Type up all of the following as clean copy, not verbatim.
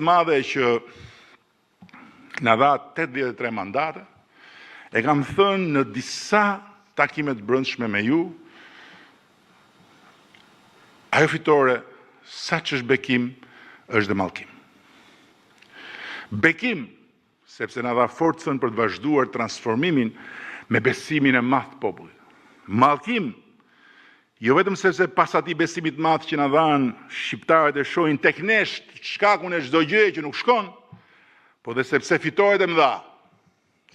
madhe që na dha 83 mandate, e kam thënë në disa takime të brendshme me ju, ajo fitore, sa që është bekim, është dhe mallkim. Bekim, sepse na dha forcën për të vazhduar transformimin me besimin e madh të popullit. Mallkim, jo vetëm sepse pas atij besimit të madh që na dhanë shqiptarët e shohin tek ne shkakun e çdo gjëje që nuk shkon, po dhe sepse fitoret e mëdha,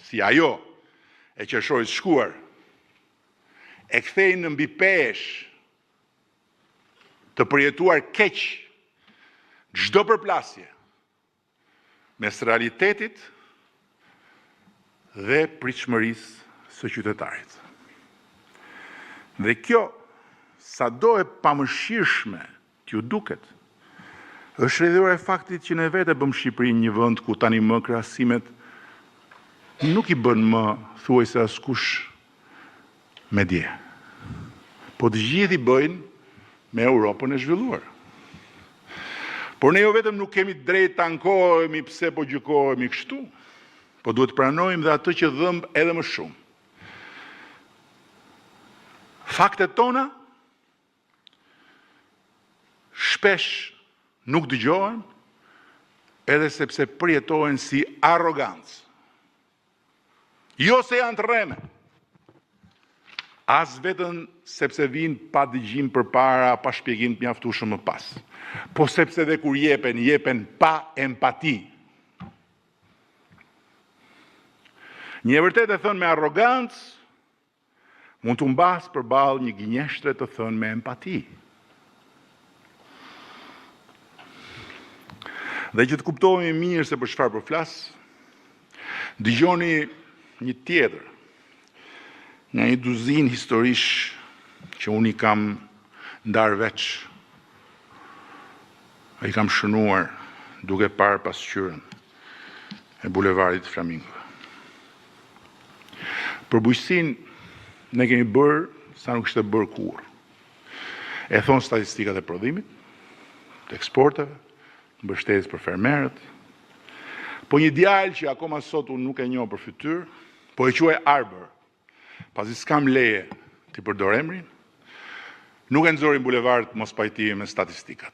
si ajo e qershorit shkuar, e kthejnë në mbi pesh të përjetuar keq çdo përplasje mes realitetit dhe pritshmërisë së qytetarit. Dhe kjo, sado e pamëshirshme t'ju duket, është rrjedhore e faktit që ne vetë bëm Shqipërinë një vend ku tani më krahasimet nuk i bën më thuajse askush me dje. Po të gjithë i bëjnë me Europën e zhvilluar. Por ne jo vetëm nuk kemi drejt të ankohemi pse po gjykohemi kështu, po duhet pranojmë dhe atë që dhëmb edhe më shumë. Faktet tona shpesh nuk dëgjohen, edhe sepse përjetohen si arrogancë. Jo se janë të rreme, as vetëm sepse vinë pa dëgjim përpara, pa shpjegim të mjaftueshëm më pas, po sepse dhe kur jepen pa empati. Një e vërtet e thënë me arrogancë, mund të mbas përballë një gënjeshtre të thënë me empati. Dhe që të kuptohemi mirë se për çfarë po flas, dëgjoni një tjetër nga një duzinë historish që unë i kam ndarë veç, i kam shënuar duke parë pasqyrën e bulevardit Flamingo. Për bujqësinë ne kemi bërë sa nuk ishte bërë kurrë. E thonë statistikat e prodhimit, të eksporteve, mbështetjes për fermerët. Po një djalë që akoma sot unë nuk e njoh për fytyrë, po e quaj Arbër, pasi s'kam leje t'i përdor emrin, nuk e nxori bulevard mos pajtimi me statistikat.